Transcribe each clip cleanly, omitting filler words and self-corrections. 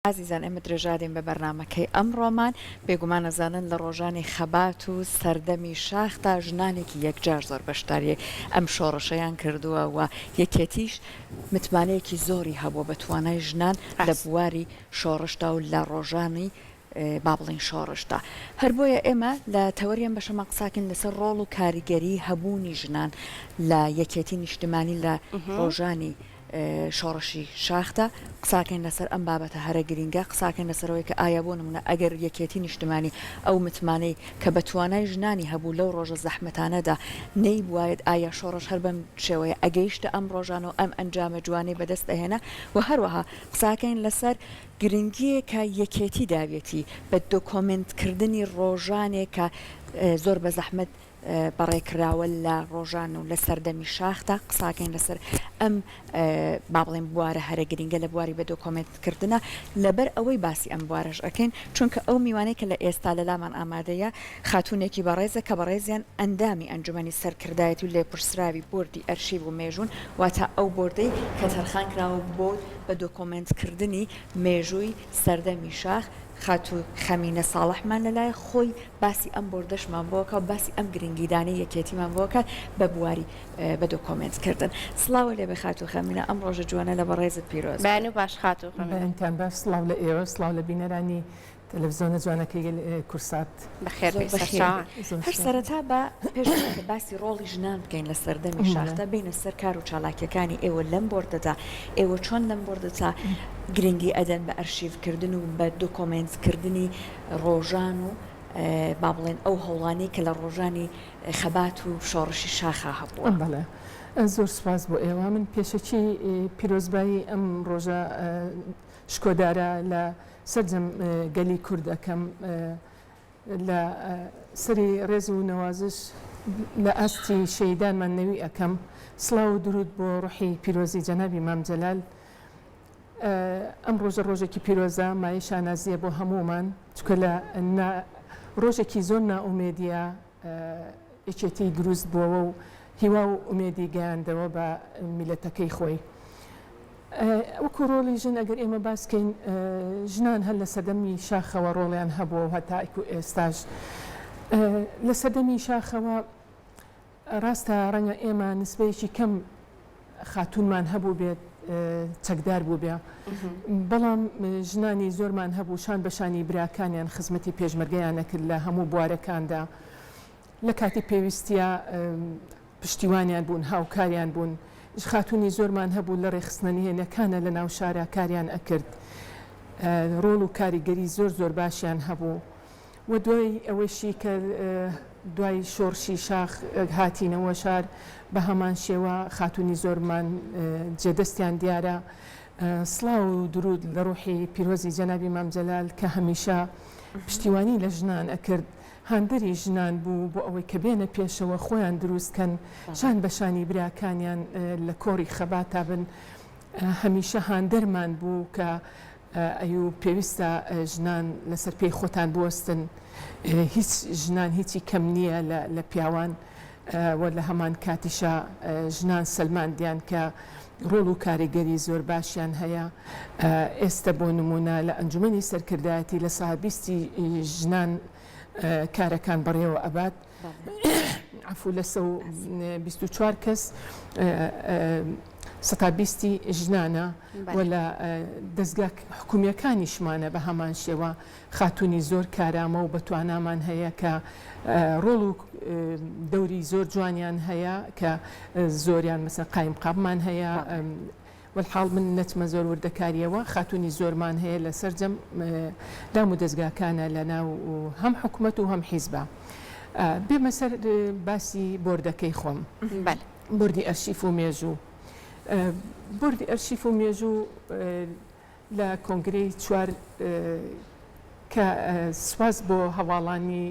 عزیزان ئێمە درێژارین بە بەرنامەکەی ئەمڕۆمان بێگومان ئەزانن لە ڕۆژانی خەبات و سەردەمی شاختا ژنانێکی یەکجار زۆر بەشداریە ئەم شۆڕشەیان کردووە و یەکێتیش متمانەیەکی زۆری هەبوو بە توانای ژنان لە بواری شۆڕشتا و لە ڕۆژانی با بڵین شۆڕشتا هەر بۆیە ئێمە لە تەوەریان بەشەمە قساکن لەسەر ڕۆڵ و کاریگەری هەبوونی ژنان لە یەکێتی نیشتمانی لە ڕۆژانی شۆڕشی شاختە قساکەین لەسەر ئەم بابەتە هەرە گرینگە قساکەین لەسەرەوەی کە ئایا بۆ نمونە ئەگەر یەکێتی نیشتمانی ئەو متمانەی کە بە توانای ژنانی هەبوو لەو ڕۆژە زەحمەتانەدا نەی بواێت ئایا شۆڕش هەر بەم شێوەیە ئەگەیشتە ئەم ڕۆژان و ئەم ئەنجامە جوانەی بەدەست دەهێنا و هەروەها قساکەین لەسەر گرنگیە کە یەکێتی داوێتی بە دۆکۆمنتکردنی ڕۆژانێک کە زۆر بە زەحمەت بەڕێکراوە لە ڕۆژان و لە سەردەمی شاختە قساکەین لەسەر ئەم با بڵێن بوارە هەرە گرنگە لە بواری بە دۆکۆمنتکردنە لەبەر ئەوەی باسی ئەم بوارەش ئەکەین چونکە ئەو میوانەی کە لە ئێستا لە لامان ئامادەیە خاتوونێکی بەڕێزە کە بەڕێزیان ئەندامی ئەنجومەنی سەرکردایەتی و لێپرسراوی بردی ئەرشیڤ و مێژوون واتە ئەو بردەی کە تەرخان کراوە بۆ بە دۆکۆمنتکردنی مێژووی سەردەمی شاخ خاتو خەمینە ساڵحمان لەلای خۆی باسی ئەم بردەشمان بۆکە و باسی ئەم گرنگیدانەی یەکێتیمان بۆکە بە بواری بە دۆکۆمنتکردن سڵاوە لێ بە خاتو خەمینە ئەم ڕۆژە جوانە لە بەڕێزت پیرۆز بەن و باش خاتو خەمینتان باش سڵاو لە ئێوە سڵاو لە بینەرانی تەلەڤیزۆنە جوانەکەی کورسات بەخێر هەر سەرەتا بە پێش باسی ڕۆڵی ژنان بکەین لە سەردەمی شاختە بینە سەر کار و چالاکیەکانی ئێوە لەم بردەدا ئێوە چۆن لەم بردەتا گرنگی ئەدەن بە ئەرشیڤکردن و بە دۆکۆمنتکردنی ڕۆژان و با بڵێن ئەو هەوڵانی کە لە ڕۆژانی خەبات و شۆڕشی شاخە هەبووە. بەڵێ زۆر سپاس بۆ ئێوە من پێشەکی پیرۆزبایی ئەم ڕۆژە شکۆدارە لە سەرجەم گەلی کوردەکەم لە سەری ڕێز و نەوازش لە ئاستی شەیدانمان نەوی ئەەکەم سڵاو و درود بۆ ڕوحی پیرۆزی جەنابی مام جەلال ئەم ڕۆژە ڕۆژێکی پیرۆزە مای شانازیە بۆ هەمومان چکە لە ڕۆژێکی زۆر نائومێدیە یەکێتی دروست بووەوە و هیوا و ئومێدی گەیاندەوە بە میلەتەکەی خۆی وەکو ڕۆڵی ژن ئەگەر ئێمە باسکەین ژنان هەر لە سەردەمی شاخەوە ڕۆڵیان هەبووە و هەتاکو ئێستاش لە سەردەمی شاخەوە ڕاستە ڕەنگە ئێمە نسبەیەکی کەم خاتونمان هەبوو بێت چەکدار بوو بێ بەڵام ژنانی زۆرمان هەبوو شان بەشانی براکانیان خزمەتی پێشمەرگەیان نەکرد لە هەموو بوارەکاندا لە کاتی پێویستیە پشتیوانیان بوون هاوکاریان بوون خاتونی زۆرمان هەبوو لە ڕێخستنەنی هێنەکانە لە ناو شارە کاریان ئەکرد ڕۆڵ و کاریگەری زۆر باشیان هەبوو و دوای ئەوەشی کە دوای شۆڕشی شاخ هاتینەوە شار بە هەمان شێوە خاتونی زۆرمان جێدەستیان دیارە سڵاو و درود لە ڕوحی پیرۆزی جەنابی مام جەلال کە هەمیشە پشتیوانی لە ژنان ئەکرد هاندەری ژنان بوو بۆ ئەوەی کە بێنە پێشەوە خۆیان دروستکەن شان بەشانی براکانیان لە کۆڕی خەباتا بن هەمیشە هاندەرمان بوو کە ئەو پێویستە ژنان لەسەر پێی خۆتان بوەستن هیچ ژنان هیچی کەم نییە لە پیاوان و لە هەمان کاتیشە ژنان سەلماندیان کە ڕۆڵ و کاریگەری زۆر باشیان هەیە ئێستا بۆ نمونە لە ئەنجومەنی سەرکردایەتی لە ساحەبیستی ژنان کارەکان بەڕێوە ئەبات عفو لە 124 کەس 120 ژنانە و لە دەستگا حکومیەکانیشمانە بە هەمان شێوە خاتونی زۆر کارامە و بەتوانامان هەیە کە ڕۆڵ و دەوری زۆر جوانیان هەیە کە زۆریان مەسەن قایم قابمان هەیە والحاڵ من نەچمە زۆر وردەکاریەوە خاتونی زۆرمان هەیە لە سەرجەم لام و دەستگاکانە لە ناو هەم حکومەت و هەم حیزبە بێمە سەر باسی بردەکەی خۆم بردی ئەرشیف و مێژوو بردی ئەرشیف و مێژوو لە کۆنگرەی چوار کە سواز بۆ هەواڵانی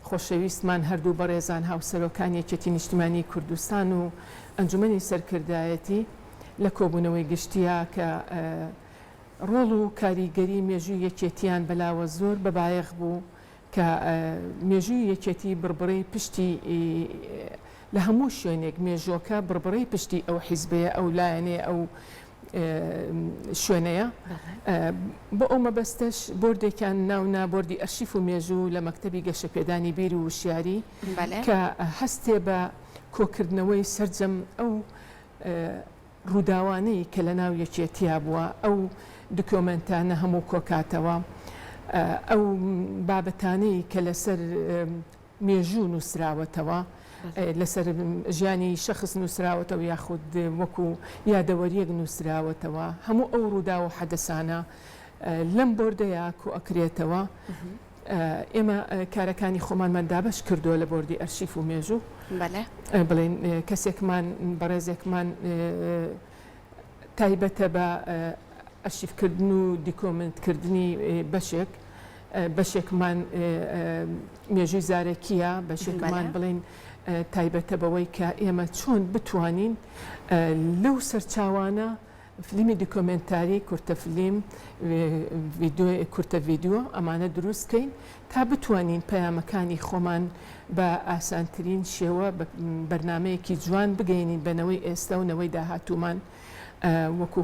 خۆشەویستمان هەردوو بەڕێزان هاوسەرۆکان یەکێتی نیشتیمانی کوردستان و ئەنجومەنی سەرکردایەتی لە کۆبوونەوەی گشتیە کە ڕۆڵ و کاریگەری مێژووی یەکێتیان بەلاوە زۆر بەبایەخ بوو کە مێژووی یەکێتی بربڕی پشتی لە هەموو شوێنێک مێژۆکە بربڕی پشتی ئەو حیزبەیە ئەو لایەنێ ئەو شوێنەیە بۆ ئەو مەبەستەش بردێکیان ناونا بردی ئەرشیف و مێژوو لە مەکتەبی گەشەپێدانی بیر و وشیاری کە هەستێ بە کۆکردنەوەی سەرجەم ئەو ڕووداوانەی کە لە ناو یەکێتیا بووە ئەو دکۆمنتانە هەموو کۆکاتەوە ئەو بابەتانەی کە لەسەر مێژوو نووسراوەتەوە لەسەر ژیانی شەخص نووسراوەتەوە یاخود وەکو یادەوەریەک نووسراوەتەوە هەموو ئەو ڕوودا و حەدەسانە لەم بردەیە کو ئەکرێتەوە ئێمە کارەکانی خۆمانمان دابش کردووە لە بردی ئەرشیف و مێژوو بڵێن کەسێکمان بەڕێزێکمان تایبەتە بە ئەرشیفکردن و دیکۆمنتکردنی بەشێکمان مێژووی زارێکیە بەشێکمان بڵێن تایبەتە بەوەی کە ئێمە چۆن بتوانین لەو سەرچاوانە فلیمی دیکۆمنتاری کورتە فلیم کورتە ڤیدیۆ ئەمانە دروستکەین تا بتوانین پەیامەکانی خۆمان بە ئاسانترین شێوە بەرنمەیەکی جوان بگەینین بەنەوەی ئێستا و نەوەی داهاتوومان وەکو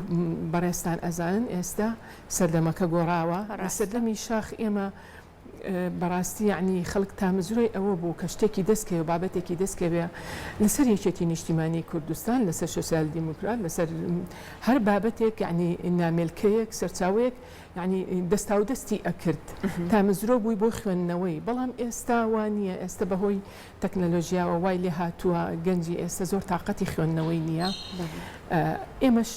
بەڕێستان ئەزانن ئێستا سەردەمەکە گۆڕاوە لە سەردەمی شاخ ئێمە بەڕاستی یعنی خەڵک تامزرۆی ئەوە بوو کە شتێکی دەستکەوە بابەتێکی دەستکەوێ لەسەر یەکێتی نیشتیمانی کوردستان لەسەر سۆسیال دیموکرات لەسەر هەر بابەتێک یعنی نامێلکەیەک سەرچاوەیەک یعنی دەستا و دەستی ئەکرد تامزرۆ بووی بۆ خوێندنەوەی بەڵام ئێستا وانە ئێستا بەهۆی تەکنەلۆژیاوە وای لێ هاتووە گەنجی ئێستا زۆر تااقەتی خوێندنەوەی نییە ئێمەش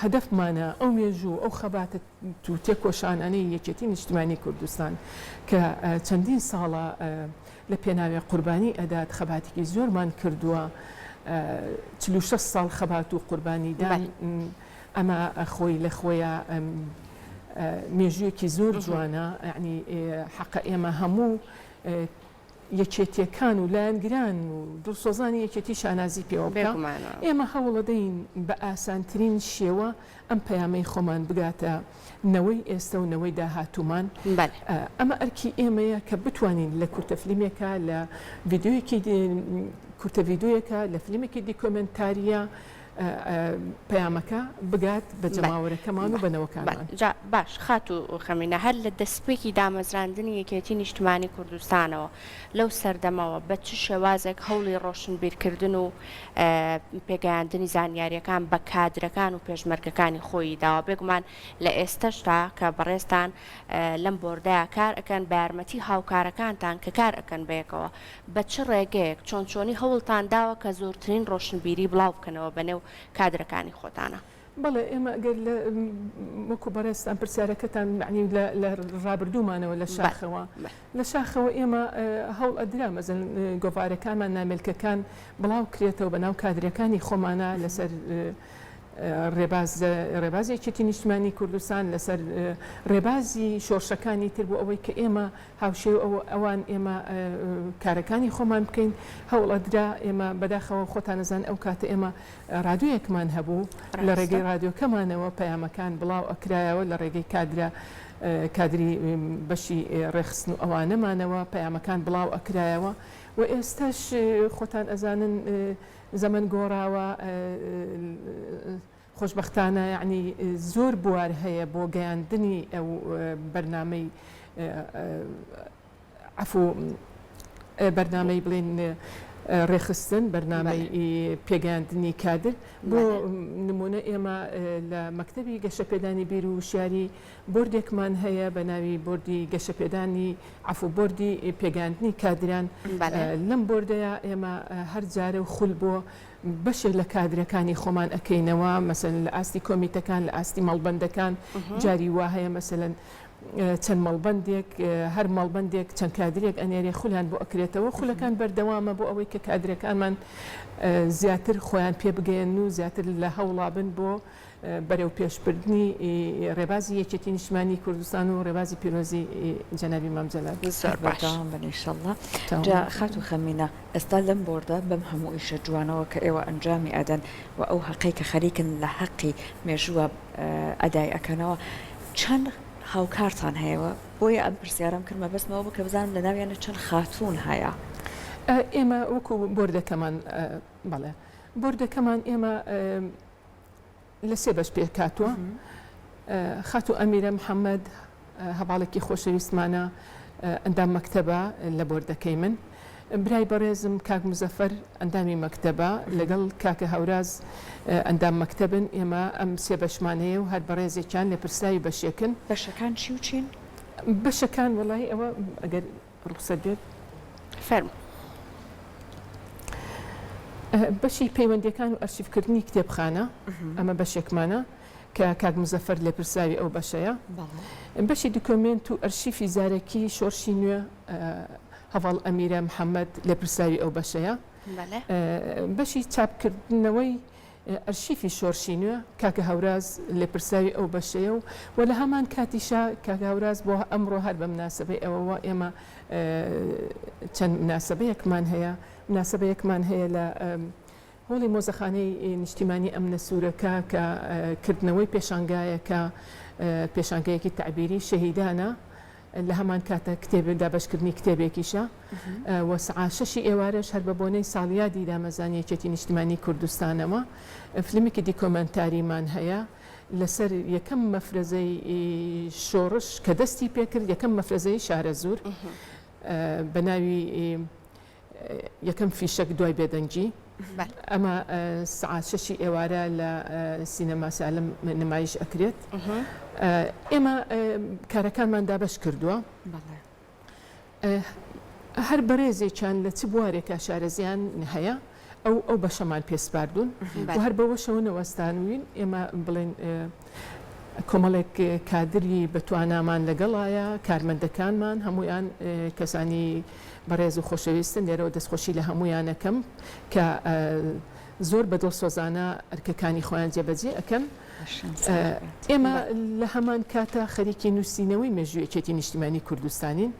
هەدەفمانە ئەو مێژوو ئەو خەباتە تو تێکۆشانانەی یەکێتی نیشتیمانی کوردستان کە چەندین ساڵە لە پێناوی قوربانی ئەدات خەباتێکی زۆرمان کردووە 46 ساڵ خەبات و قوربانیدان ئەمە خۆی لە خۆیە مێژوویەکی زۆر جوانە یعنی حەقە ئێمە هەموو یەکێتیەکان و لایەنگران و دڵسۆزانی یەکێتی شانازی پێوە بکە ئێمە هەوڵەدەین بە ئاسانترین شێوە ئەم پەیامەی خۆمان بگاتە نەوەی ئێستا و نەوەی داهاتوومان ئەمە ئەرکی ئێمەیە کە بتوانین لە کورتەفلیمێکە لە ڤیددیویەکی کورتە ڤیددیویەکە لە فلیمێکی دیکۆمنتاریە پەیامەکە بگات بە جەماوەرەکەمان و بنەوەکانمان باش خات و خەمینە هەر لە دەستپێکی دامەزراندنی یەکێتی نیشتیمانی کوردستانەوە لەو سەردەمەوە بە چ شێوازێک هەوڵی ڕۆشنبیرکردن و پێگەیاندنی زانیاریەکان بە کادرەکان و پێشمەرگەکانی خۆی داوە بێگومان لە ئێستەشتا کە بەڕێستان لەم بۆردەیە کار ئەکەن بە یارمەتی هاوکارەکانتان کە کار ئەکەن بەیەکەوە بە چ ڕێگەیەک چۆنچۆنی هەوڵتان داوە کە زۆرترین ڕۆشنبیری بڵاو بکەنەوە بەنێو کادرەکانی خۆتانە بەڵێ ئێمە ئەگەر لە وەکو بەڕێستان پرسیارەکەتان معنی لە ڕابردوومانەوە لە شاخەوە لە شاخەوە ئێمە هەوڵ ئەدرا مەزن گۆڤارەکانمان نامێلکەکان بڵاو کرێتەوە بە ناو کادرەکانی خۆمانە لەسەر ڕێبازێکی نیشتیمانی کوردستان لەسەر ڕێبازی شۆرشەکانی تر بۆ ئەوەی کە ئێمە هاوشێ ئەوان ئێمە کارەکانی خۆمان بکەین هەوڵ ئەدرا ئێمە بەداخەوە خۆتان نەزان ئەو کاتە ئێمە ڕادیۆیەکمان هەبوو لە ڕێگەی ڕادیۆکەمانەوە پەیامەکان بڵاو ئەکرایەوە لە ڕێگەی کادری بەشی ڕێخستن و ئەوانەمانەوە پەیامەکان بڵاو ئەکرایەوە و ئێستاش خۆتان ئەزانن زەمن گۆڕاوە خۆشببختانە یعنی زۆر بوار هەیە بۆ گەیاندنی ئەو بەرنامەی بەرنامەی بڵێن ڕێخستن بەرنامەی پێگەیاندنی کادر بۆ نمونە ئێمە لە مەکتەبی گەشەپێدانی بیر و وشیاری بردێکمان هەیە بە ناوی بردی گەشەپێدانی بردی پێگەیاندنی کادران لەم بردەیە ئێمە هەر جارە و خول بۆ بەشێک لە کادرەکانی خۆمان ئەەکەینەوە مەسەن لە ئاستی کۆمیتەکان لە ئاستی مەڵبەندەکان جاری وا هەیە مەسەن چەند مەڵبندێک هەر مەڵبندێک چەند کادرێک ئەنێرێ خولیان بۆ ئەکرێتەوە خولەکان بەردەوامە بۆ ئەوەی کە کادرەکانمان زیاتر خۆیان پێ بگەێن و زیاتر لە هەوڵابن بۆ بەرەو پێشبردننی ڕێبازی یەکێتی نیشتیمانی کوردستان و ڕێبازی پیرۆزی جەنابی مامجەلال زۆر باشم بنیشەڵڵا خات و خەمینە ئێستا لەم بۆردە بەم هەموو ئیشە جوانەوە کە ئێوە ئەنجامی ئەدەن و ئەو حەقی کە خەریکن لە حەقی مێژووە ئەدای ئەکەنەوە چەند هاوکارتان هەیەوە بۆیە ئەم پرسیارم کردمە بەسمەوە بکە بزانم لە ناویانە چەند خاتوون هەیە ئێمە وەکو بردەکەمان بەڵێ بردەکەمان ئێمە لە سێ بەش پێکاتوە خاتو ئەمیرە محەممەد هەواڵێکی خۆشەویستمانە ئەندام مەکتەبە لە بۆردەکەی من برای بەڕێزم کاک مزەفەر ئەندامی مەکتەبە لەگەڵ کاکە هەوراز ئەندام مەکتەبن ئێمە ئەم سێ بەشمانەیە و هەر بەڕێزێکیان لە پرسایی بەشێکن بەشەکان چی و چین؟ بەشەکان وڵی ئەوە ئەگەر ڕوخسەت بێت فەرم بەشی پەیوەندیەکان و ئەرشیفکردنی کتێبخانە ئەمە بەشێکمانە کە کاک مزەفەر لێ پرساوی ئەو بەشەیە بەشی دوکۆمنت و ئەرشیفی زارێکی شۆرشی نوێ هەواڵ ئەمیرە محەممەد لێ پرساوی ئەو بەشەیە بەشی چاپکردنەوەی ئەرشیفی شۆرشی نوێ کاکە هەوراز لێ پرساوی ئەو بەشەیە و لە هەمان کاتیشا کاکە هەوراز بۆ ئەمڕۆ هەر بە مناسبەی ئەوەوە ئێمە چەند مناسبەیەکمان هەیە لە هۆڵی مۆزەخانەی نیشتیمانی ئەمنە سوورەکە کە کردنەوەی پێشانگایەکە پێشانگایەکی تعبیری شەهیدانە لە هەمان کاتە کتێبدا بەشکردنی کتێبێکیشە وە سعاشەشی ئێوارەش هەر بە بۆنەی ساڵیادی دامەزانیەکێتی نیشتیمانی کوردستانەوە فلمێکی دیکۆمەنتاریمان هەیە لەسەر یەکەم مەفرەزەی شۆڕش کە دەستی پێکرد یەکەم مەفرەزەی شارە زوور بە ناوی یەکەم فیشک دوای بێدەنگی ئەمە سعات شەشی ئێوارە لە سینەما سالم نمایش ئەکرێت ئێمە کارەکانمان دابەش کردووە هەر بەڕێزێکیان لە چ بوارێکە شارەزیان هەیە ئەو بەشەمان پێسپاردوون و هەر بەوەشەوە نەوەستانوین ئێمە بڵێن کۆمەڵێک کادری بەتوانامان لەگەڵایە کارمەندەکانمان هەمویان کەسانی بەڕێز و خۆشەویستن لێرەوە دەستخۆشی لە هەمویانەکەم کە زۆر بەدڵ سۆزانە ئەرکەکانی خۆیان جێبەجێ ئەەکەن ئێمە لە هەمان کاتە خەریکی نووسینەوەی مێژوویەکێتی نیشتیمانی کوردستانین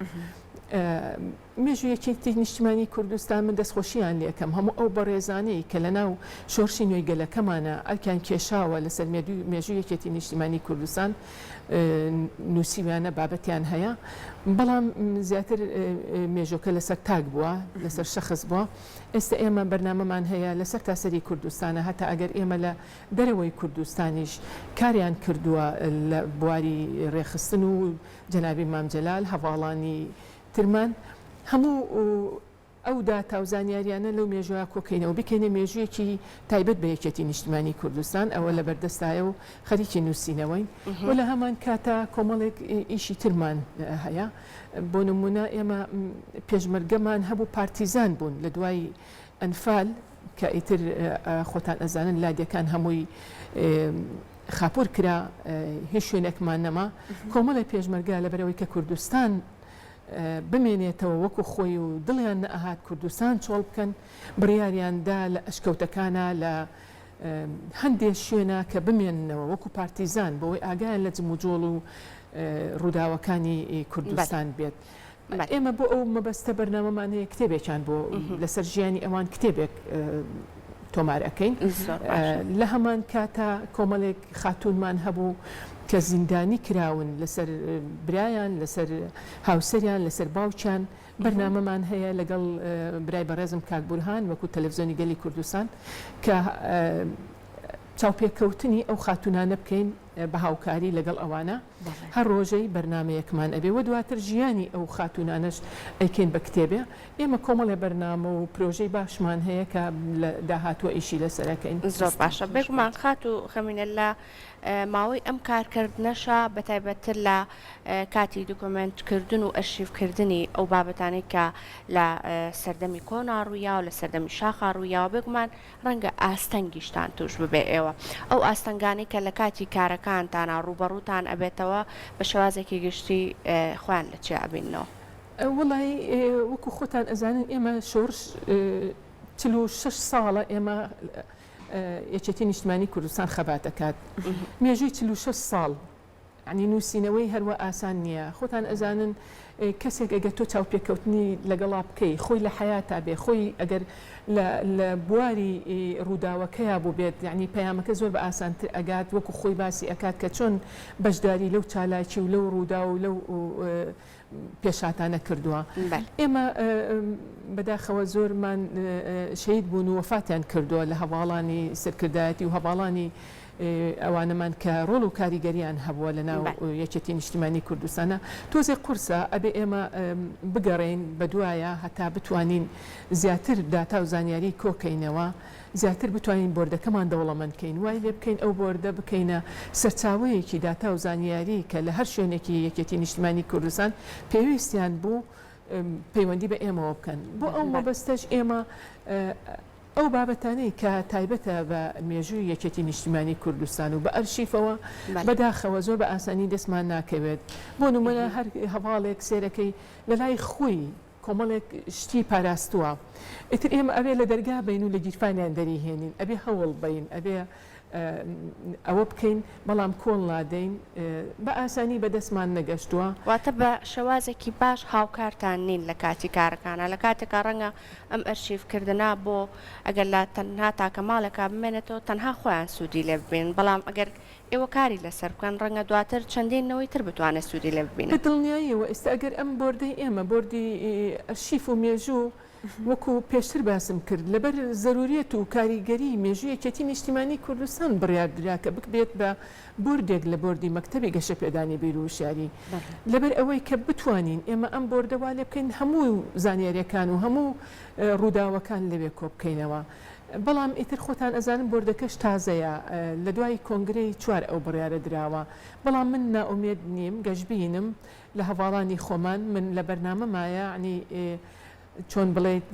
مێژوویەکێتی نیشتیمانی کوردستان من دەستخۆشییان لێکەم هەموو ئەو بەڕێزانەی کە لە ناو شۆرشی نوێی گەلەکەمانە ئەرکیان کێشاوە لەسەر مێژوویەکێتی نیشتیمانی کوردستان نووسیویانە بابەتیان هەیە بەڵام زیاتر مێژۆکە لەسەر تاک بووە لەسەر شەخص بووە ئێستا ئێمە بەرنامەمان هەیە لەسەر تاسەری کوردستانە هەتا ئەگەر ئێمە لە دەرەوەی کوردستانیش کاریان کردووە لە بواری ڕێخستن و جەنابی مامجەلال هەواڵانی ترمان هەموو ئەو داتا و زانیاریانە لەو مێژووە کۆکەینەوە بکەینە مێژوویەکی تایبەت بە یەکێتی نیشتیمانی کوردستان ئەوە لە بەردەستایە و خەریکی نووسینەوەی و لە هەمان کاتە کۆمەڵێک ئیشی ترمان هەیە بۆ نمونە ئێمە پێشمەرگەمان هەبوو پارتیزان بوون لە دوای ئەنفال کە ئیتر خۆتان ئەزانن لادیەکان هەمووی خاپۆر کرا هیچ شوێنێکمان نەما کۆمەڵی پێشمەرگە لەبەرەوەی کە کوردستان بمێنێتەوە وەکو خۆی و دڵیان نەهات کوردستان چۆڵ بکەن بڕیاریاندا لە ئەشکەوتەکانە لە هەندێک شوێنە کە بمێننەوە وەکو پارتیزان بەوەی ئاگایان لە جموجۆڵ و ڕووداوەکانی کوردستان بێت ئێمە بۆ ئەو مەبەستە بەرنامەمان هەیە کتێبێکیان بۆ لەسەر ژیانی ئەوان کتێبێک تۆمارەکەین لە هەمان کاتە کۆمەڵێک خاتونمان هەبوو کە زیندانی کراون لەسەر برایان لەسەر هاوسەریان لەسەر باوچیان بەرنامەمان هەیە لەگەڵ برای بەڕێزم کاک بورهان وەکو تەلەڤیزیۆنی گەلی کوردستان کە چاوپێککەوتنی ئەو خاتونانە بکەین بە هاوکاری لەگەڵ ئەوانە هەر ڕۆژەی بەرنمەیەکمان ئەبێ و دواتر ژیانی ئەو خاتونانش ئەیکەین بە کتێبێ ئێمە کۆمەڵێ بەرنامە و پرۆژەی باشمان هەیە کە داهاتوە ئیشی لەسەرەکەین زۆر باشە بێگومان خات و خەمینە لە ماوەی ئەم کارکردنەشە بەتایبەتتر لە کاتی دوکۆمنتکردن و ئەرشیڤکردنی ئەو بابەتانەی کە لە سەردەمی کۆناڕوویا و لە سەردەمی شاخڕوویاوە بێگومان ڕەنگە ئاستەنگیشتان توش ببێ ئێوە ئەو ئاستەنگانی کە لە کاتی کارەکانتانە ڕوبەڕووتان ئەبێتەوە بە شێوازێکی گشتی خۆیان لە چێ ئەبینەوە وڵی وەکو خۆتان ئەزانن ئێمە شۆرش 46 ساڵە ئێمە یەکێتی نیشتیمانی کوردستان خەبات دەکات مێژووی 46 ساڵ ینی نووسینەوەی هەروە ئاسان نییە خۆتان ئەزانن کەسێک ئەگە تۆ چاوپێککەوتنی لەگەڵا بکەی خۆی لە حیاتا بێ خۆی ئەگەر لە بواری ڕووداوەکەیە بوو بێت یعنی پەیامەکە زۆر بە ئاسانتر ئەگات وەکو خۆی باسی ئەکات کە چۆن بەشداری لەو چالاکی و لەو ڕوودا و لەو پێشاتانە کردووە ئێمە بەداخەوە زۆرمان شەید بوون و وەفاتیان کردووە لە هەواڵانی سەرکردایەتی و هەواڵانی ئەوانەمان کە ڕۆڵ و کاریگەریان هەبووە لە ناو یەکێتی نیشتیمانی کوردستانە تۆزێک قورسە ئەبێ ئێمە بگەڕین بە دوایە هەتا بتوانین زیاتر داتا و زانیاری کۆکەینەوە زیاتر بتوانین بۆردەکەمان دەوڵەمەندکەین وای لێ بکەین ئەو بۆردە بکەینە سەرچاوەیەکی داتا و زانیاری کە لە هەر شوێنێکی یەکێتی نیشتیمانی کوردستان پێویستیان بوو پەیوەندی بە ئێمەوە بکەن بۆ ئەو مەبەستەش ئێمە ئەو بابەتانەی کە تایبەتە بە مێژووی یەکێتی نیشتیمانی کوردستان و بە ئەرشیفەوە بەداخەوە زۆر بە ئاسانی دەستمان ناکەوێت بۆ نمونە هەر هەواڵێک سێرەکەی لە لای خۆی کۆمەڵێک شتی پاراستووە ئیتر ئێمە ئەبێ لە دەرگا بین و لە گیرفانیان دەریهێنین ئەبێ هەوڵ بین ئەبێ ئەوە بکەین بەڵام کۆڵ نادەین بە ئاسانی بەدەستمان نەگەشتووە واتە بە شێوازێکی باش هاوکارتان نین لە کاتی کارەکانە لە کاتێکا ڕەنگە ئەم ئەرشیفکردنا بۆ ئەگەر لە تەنها تاکە ماڵێکا بمێنێتەوە تەنها خۆیان سوودی لێ ببین بەڵام ئەگەر ئێوە کاری لەسەر بکەن ڕەنگە دواتر چەندینەوەی تر بتوانێت سوودی لێ ببین دڵنیاییەوە ئێستا ئەگەر ئەم بۆردەی ئێمە بۆردی ئەرشیف و مێژوو وەکو پێشتر باسم کرد لەبەر زەروریەت و کاریگەری مێژووی یەکێتی نیشتیمانی کوردستان بڕیاردراکە بێت بە بۆردێک لە بۆردی مەکتەبی گەشە پێدانی بیر و وشاری لەبەر ئەوەی کە بتوانین ئێمە ئەم بۆردەوا لێ بکەین هەموو زانیاریەکان و هەموو ڕووداوەکان لەوێ کۆ بکەینەوە بەڵام ئیتر خۆتان ئەزانم بۆردەکەش تازەیە لە دوای کۆنگرەی 4 ئەو بڕیارە دراوە بەڵام من ناومێد نیم گەشتبینم لە هەواڵانی خۆمان من لە بەرنامەمایە عنی چۆن بڵێت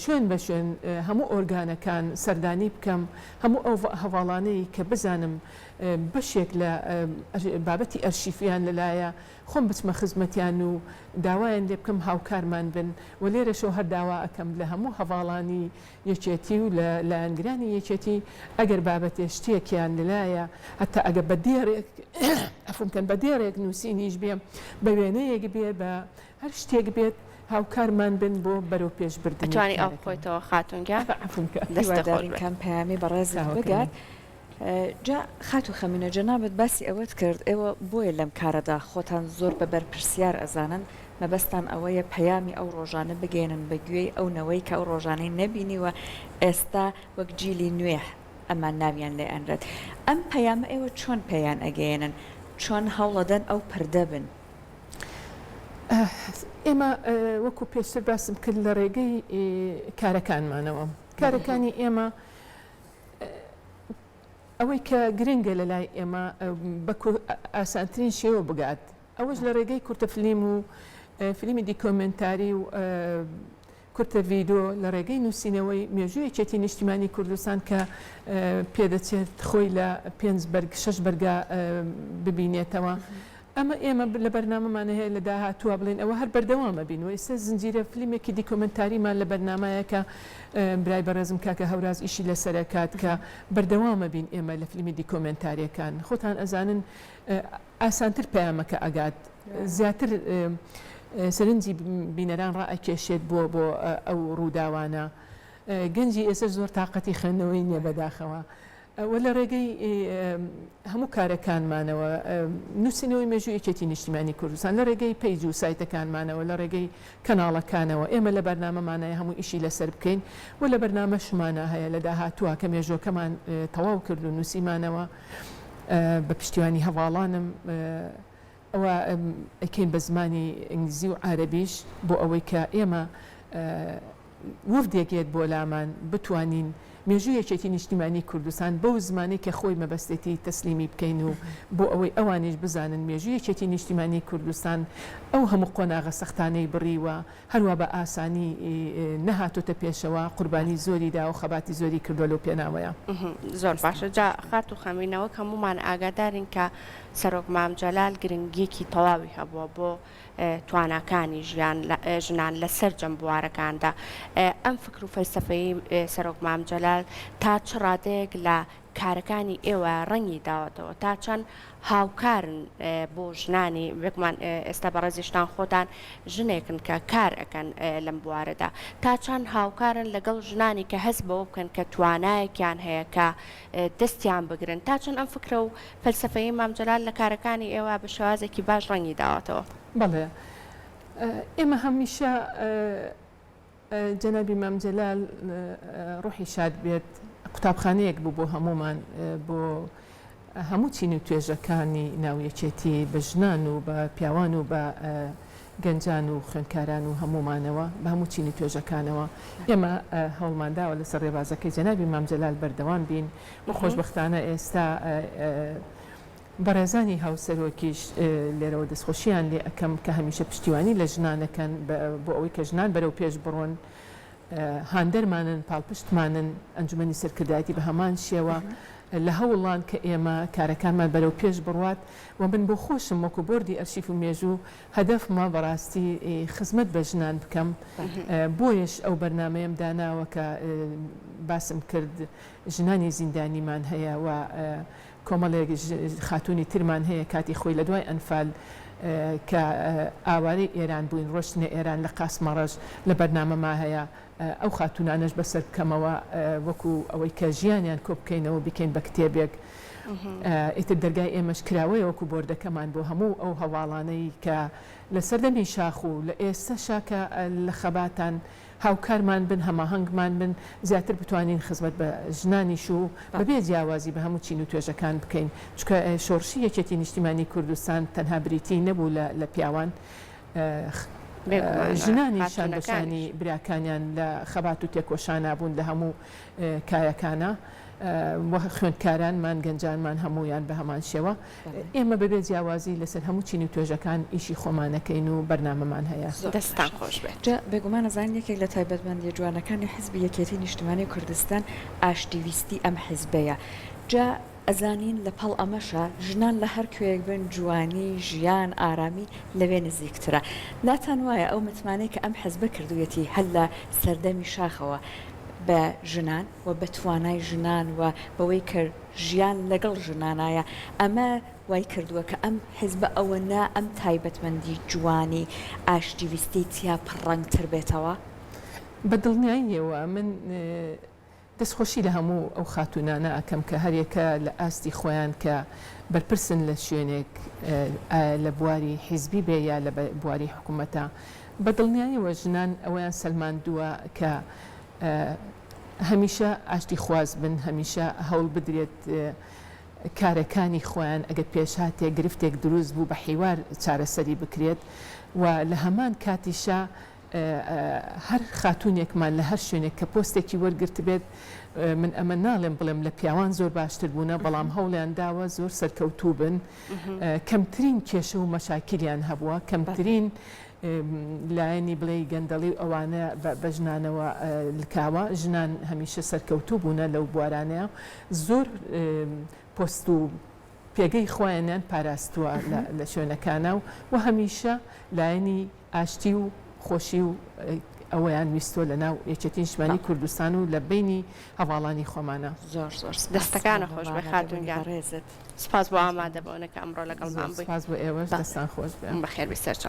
شوێن بە شوێن هەموو ئۆرگانەکان سەردانی بکەم هەموو ئەو هەواڵانەی کە بزانم بەشێک لە بابەتی ئەرشیفیان لەلایە خۆم بچمە خزمەتیان و داوایان لێ بکەم هاوکارمان بن و لێرەشەوە هەر داوا ئەەکەم لە هەموو هەواڵانی یەکێتی و لە لایەنگرانی یەکێتی ئەگەر بابەتێ شتێکیان لەلایە هەتا ئەگە بە دێرێک ئەفمکەن بە دێرێک نووسینیش بێم بە وێنەیەک بێ بە هەر شتێک بێت هاوکارمان بن بۆ بەرەو پێش بردن توانی ئەو خۆیتەوە خاتونگە دەستەخۆڕین کەم پەیامی بەڕێزت بگات جا خات و خەمینە جەنابەت باسی ئەوەت کرد ئێوە بۆیە لەم کارەدا خۆتان زۆر بەبەر پرسیار ئەزانن مەبەستان ئەوەیە پەیامی ئەو ڕۆژانە بگەێنن بە گوێی ئەو نەوەی کە ئەو ڕۆژانەی نەبینیوە ئێستا وەک جیلی نوێ ئەمان ناویان لێ ئەنرێت ئەم پەیامە ئێوە چۆن پێیان ئەگەێنن چۆن هەوڵەدەن ئەو پردە بن ئێمە وەکو پێشتر باسم کرد لە ڕێگەی کارەکانمانەوە کارەکانی ئێمە ئەوەی کە گرنگە لە لای ئێمە بە ئاسانترین شێوە بگات ئەوەش لە ڕێگەی کورتە فلیم و فلیمی دیکۆمنتاری و کورتە ڤیدۆ لە ڕێگەی نووسینەوەی مێژووی یەکێتی نیشتیمانی کوردستان کە پێدەچێت خۆی لە 5 بەرگ 6 بەرگا ببینێتەوە ئەمە ئێمە لە بەرنامەمان هەیە لە داهاتووە بڵێن ئەوە هەر بەردەوامە بین و ئێستا زنجیرە فلیمێکی دیکۆمنتاریمان لە بەرنامەیە کە برای بەڕێزم کاکە هەوراز ئیشی لەسەرکات کە بەردەوامە بین ئێمە لە فلیمی دیکۆمنتاریەکان خۆتان ئەزانن ئاسانتر پەیامەکە ئەگات زیاتر سەرنجی بینەران ڕائەکێشێت بۆ ئەو ڕووداوانە گەنجی ئێستا زۆر تااقەتی خوێندنەوەی نییە بەداخەوە وە لە ڕێگەی هەموو کارەکانمانەوە نووسینەوەی مێژووی یەکێتی نیشتیمانی کوردستان لە ڕێگەی پەیج و سایتەکانمانەوە لە ڕێگەی کەناڵەکانەوە ئێمە لە بەرنامەمانەیە هەموو ئیشی لەسەر بکەین و لە بەرنامە شمانە هەیە لە داهاتووە کە مێژۆکەمان تەواو کرد و نووسیمانەوە بە پشتیوانی هەواڵانم ئەوە ئەکەین بە زمانی ئینگلیزی و عارەبیش بۆ ئەوەی کە ئێمە وفدێکێت بۆ لامان بتوانین مێژووی یەکێتی نیشتیمانی کوردستان بەو زمانی کە خۆی مەبەستێتی تەسلیمی بکەین و بۆ ئەوەی ئەوانش بزانن مێژووی یەکێتی نیشتیمانی کوردستان ئەو هەموو قۆناغە سەختانەی بڕیوە هەروە بە ئاسانی نەهاتۆتە پێشەوە قوربانی زۆری دا و خەباتی زۆری کردووە لەو پێناوەیە زۆر باشە جا خات و خەمینەوە هەمومان ئاگادارین کە سەرۆک مام جەلال گرنگیەکی تەواوی هەبووە بۆ تواناکانی ژنان لەسەر جەمبوارەکاندا ئەم فکر و فەلسەفەی سەرۆک مام جەلال تا چ ڕادەیەک لە کارەکانی ئێوە ڕەنگی داوەتەوە تا چەند هاوکارن بۆ ژنانی وەکمان ئێستا بەڕێزیشتان خۆتان ژنێکن کە کار ئەەکەن لەم بوارەدا تا چەند هاوکارن لەگەڵ ژنانی کە هەست بەوە بکەن کە توانایەکیان هەیە کە دەستیان بگرن تا چەند ئەم فکرە و فەلسەفەی مام جەلال لە کارەکانی ئێوە بە شێوازێکی باش ڕەنگی داوەتەوە بەڵێ ئێمە هەمیشە جەنابی مام جەلال ڕوحی شاد بێت قوتابخانەیەک بوو بۆ هەمومان بۆ هەموو چین و توێژەکانی ناویەکێتی بە ژنان و بە پیاوان و بە گەنجان و خوێندکاران و هەمومانەوە بە هەموو چینی توێژەکانەوە ئێمە هەوڵمانداوە لەسەر ڕێبازەکەی جەنابی مام جەلال بەردەوام بین و خۆشبەختانە ئێستا بەڕێزانی هاوسەرۆکیش لێرەوە دەستخۆشییان لێ ئەەکەم کە هەمیشە پشتیوانی لە ژنانەکەن بۆ ئەوەی کە ژنان بەرەو پێش بڕۆن هاندەرمانن پاڵپشتمانن ئەنجومەنی سەرکردایەتی بە هەمان شێوە لە هەوڵان کە ئێمە کارەکانمان بەرەو پێش بڕوات و من بۆ خۆشم وەکو بۆردی ئەرشیف و مێژوو هەدەفمە بەڕاستی خزمەت بە ژنان بکەم بۆیش ئەو بەرنمەیەم داناوە کە باسم کرد ژنانی زیندانیمان هەیە و کۆمەڵێک خاتوونی ترمان هەیە کاتی خۆی لە دوای ئەنفال کە ئاوارەی ئێران بووین ڕۆشتنە ئێران لە قاسمەڕەش لە بەرنامەما هەیە ئەو خاتونانەش بەسەر بکەمەوە وەکو ئەوەی کە ژیانیان کۆ بکەینەوە بکەین بە کتێبێک ئیتر دەرگای ئێمەش کراوەیە وەکو بۆردەکەمان بۆ هەموو ئەو هەواڵانەی کە لە سەردەمی شاخ و لە ئێستا شاکە لە خەباتان هاوکارمان بن هەماهەنگمان بن زیاتر بتوانین خزمەت بە ژنانیش و بەبێ جیاوازی بە هەموو چین و توێژەکان بکەین چکە شۆڕشی یەکێتی نیشتیمانی کوردستان تەنها بریتی نەبوو لە پیاوان ژنانیشان بەشانی براکانیان لە خەبات و تێکۆشانە بوون لە هەموو کایەکانە خوێندکارانمان گەنجانمان هەمویان بە هەمان شێوە ئێمە بەبێ جیاوازی لەسەر هەموو چین و توێژەکان ئیشی خۆمانەکەین و بەرنامەمان هەیە دەستان خۆش بێت بێگومان نەزانین یەکێک لە تایبەتمەندی جوانەکانی حیزبی یەکێتی نیشتیمانی کوردستان ئاشتیویستی ئەم حیزبەیە جا ئەزانین لە پەڵ ئەمەشە ژنان لە هەر کوێیەک بن جوانی ژیان ئارامی لەوێ نزیکترە ناتان وایە ئەو متمانەی کە ئەم حیزبە کردوویەتی هەل لە سەردەمی شاخەوە بە ژنان و بە توانای ژنان و بەوەی کرد ژیان لەگەڵ ژنانایە ئەمە وای کردووە کە ئەم حیزبە ئەوە نا ئەم تایبەتمەندی جوانی ئاشتیویستی تیا پڕەنگتر بێتەوە بە دڵنیاییەوە من دەستخۆشی لە هەموو ئەو خاتونانە ئەکەم کە هەرێکە لە ئاستی خۆیان کە بەرپرسن لە شوێنێک لە بواری حیزبی بێ یا لە بواری حکوومەتە بە دڵنیاییەوە ژنان ئەویان سەلماندووە کە هەمیشە ئاشتی خواز بن هەمیشە هەوڵ بدرێت کارەکانی خۆیان ئەگەر پێشهاتێک گرفتێک دروست بوو بە حیوار چارەسەری بکرێت و لە هەمان کاتیشە هەر خاتونێکمان لە هەر شوێنێک کە پۆستێکی وەرگرت بێت من ئەمە ناڵێم بڵێم لە پیاوان زۆر باشتر بوونە بەڵام هەوڵیان داوە زۆر سەرکەوتوو بن کەمترین کێشە و مەشاکیلیان هەبووە کەمترین لایەنی بڵێ گەندەڵی ئەوانە بە ژنانەوە لکاوە ژنان هەمیشە سەرکەوتوو بوونە لەو بوارانەیە زۆر پۆست و پێگەی خۆیانیان پاراستووە لە شوێنەکانە و هەمیشە لایەنی ئاشتی و خۆشی و ئەوەیان ویستۆ لە ناو یەکێتی نیشتیمانی کوردستان و لە بینی هەواڵانی خۆمانە زۆر دەستەکانە خۆش بە خاتونگیان ڕێزت سپاس بۆ ئامادەبوونەکە ئەمڕۆ لەگەڵمان بووی سپاس بۆ ئێوەش دەستان خۆش بێ بەخێر بیسەر